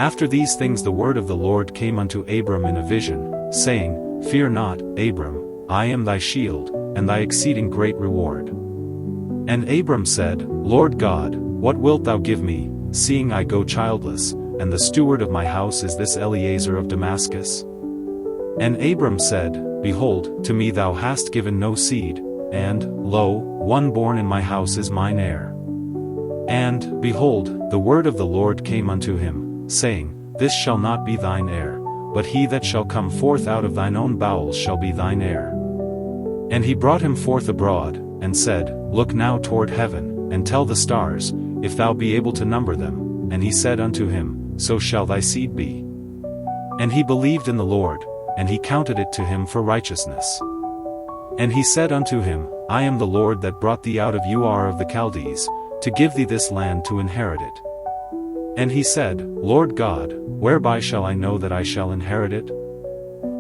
After these things the word of the Lord came unto Abram in a vision, saying, Fear not, Abram, I am thy shield, and thy exceeding great reward. And Abram said, Lord God, what wilt thou give me, seeing I go childless, and the steward of my house is this Eliezer of Damascus? And Abram said, Behold, to me thou hast given no seed, and, lo, one born in my house is mine heir. And, behold, the word of the Lord came unto him, saying, This shall not be thine heir, but he that shall come forth out of thine own bowels shall be thine heir. And he brought him forth abroad, and said, Look now toward heaven, and tell the stars, if thou be able to number them. And he said unto him, So shall thy seed be. And he believed in the Lord, and he counted it to him for righteousness. And he said unto him, I am the Lord that brought thee out of Ur of the Chaldees, to give thee this land to inherit it. And he said, Lord God, whereby shall I know that I shall inherit it?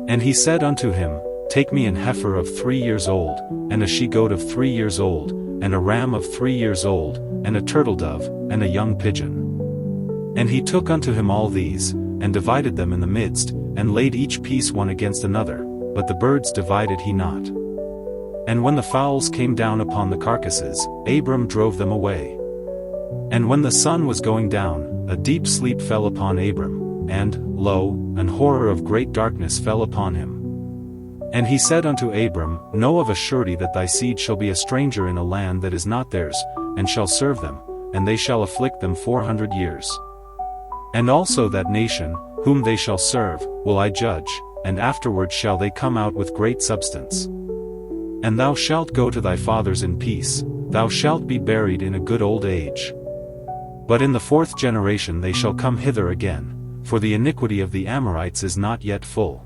And he said unto him, Take me an heifer of 3 years old, and a she-goat of 3 years old, and a ram of 3 years old, and a turtle-dove, and a young pigeon. And he took unto him all these, and divided them in the midst, and laid each piece one against another, but the birds divided he not. And when the fowls came down upon the carcasses, Abram drove them away. And when the sun was going down, a deep sleep fell upon Abram, and, lo, an horror of great darkness fell upon him. And he said unto Abram, Know of a surety that thy seed shall be a stranger in a land that is not theirs, and shall serve them, and they shall afflict them 400 years. And also that nation, whom they shall serve, will I judge, and afterward shall they come out with great substance. And thou shalt go to thy fathers in peace, thou shalt be buried in a good old age. But in the 4th generation they shall come hither again, for the iniquity of the Amorites is not yet full.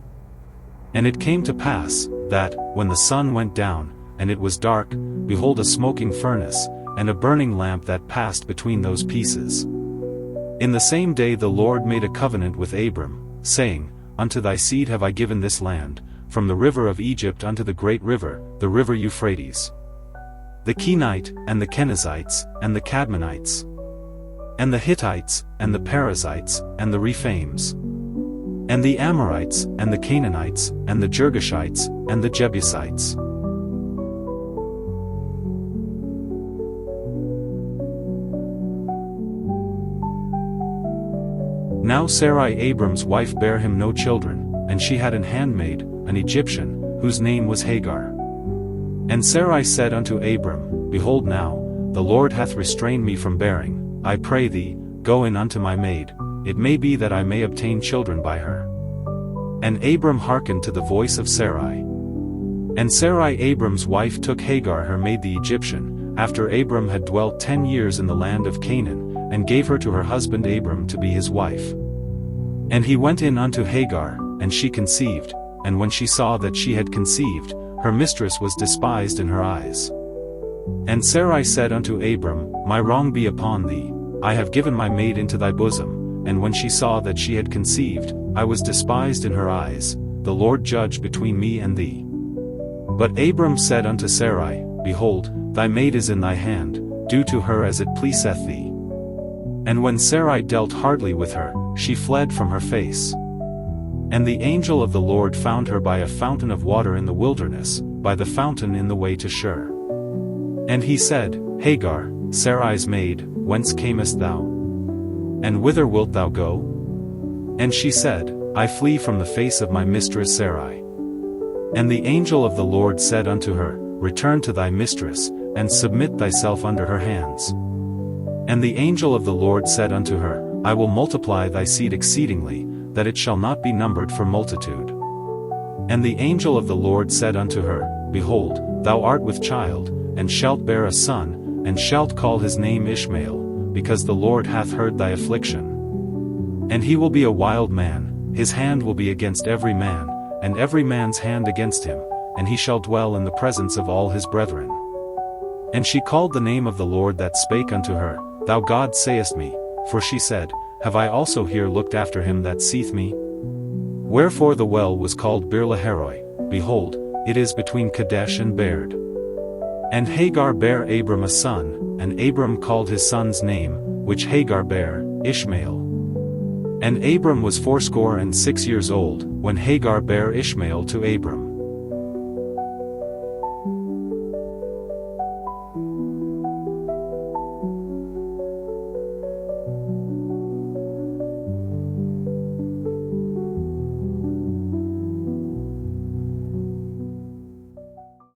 And it came to pass, that, when the sun went down, and it was dark, behold a smoking furnace, and a burning lamp that passed between those pieces. In the same day the Lord made a covenant with Abram, saying, Unto thy seed have I given this land, from the river of Egypt unto the great river, the river Euphrates. The Kenite, and the Kenizzites, and the Cadmonites, and the Hittites, and the Perizzites, and the Rephaims, and the Amorites, and the Canaanites, and the Girgashites, and the Jebusites. Now Sarai Abram's wife bare him no children, and she had an handmaid, an Egyptian, whose name was Hagar. And Sarai said unto Abram, Behold now, the Lord hath restrained me from bearing, I pray thee, go in unto my maid, it may be that I may obtain children by her. And Abram hearkened to the voice of Sarai. And Sarai Abram's wife took Hagar her maid the Egyptian, after Abram had dwelt 10 years in the land of Canaan, and gave her to her husband Abram to be his wife. And he went in unto Hagar, and she conceived, and when she saw that she had conceived, her mistress was despised in her eyes. And Sarai said unto Abram, My wrong be upon thee, I have given my maid into thy bosom, and when she saw that she had conceived, I was despised in her eyes, the Lord judge between me and thee. But Abram said unto Sarai, Behold, thy maid is in thy hand, do to her as it pleaseth thee. And when Sarai dealt hardly with her, she fled from her face. And the angel of the Lord found her by a fountain of water in the wilderness, by the fountain in the way to Shur. And he said, Hagar, Sarai's maid, whence camest thou? And whither wilt thou go? And she said, I flee from the face of my mistress Sarai. And the angel of the Lord said unto her, Return to thy mistress, and submit thyself under her hands. And the angel of the Lord said unto her, I will multiply thy seed exceedingly, that it shall not be numbered for multitude. And the angel of the Lord said unto her, Behold, thou art with child, and shalt bear a son, and shalt call his name Ishmael, because the Lord hath heard thy affliction. And he will be a wild man, his hand will be against every man, and every man's hand against him, and he shall dwell in the presence of all his brethren. And she called the name of the Lord that spake unto her, Thou God sayest me, for she said, Have I also here looked after him that seeth me? Wherefore the well was called Beer-lahai, behold, it is between Kadesh and Bered. And Hagar bare Abram a son, and Abram called his son's name, which Hagar bare, Ishmael. And Abram was 86 years old, when Hagar bare Ishmael to Abram.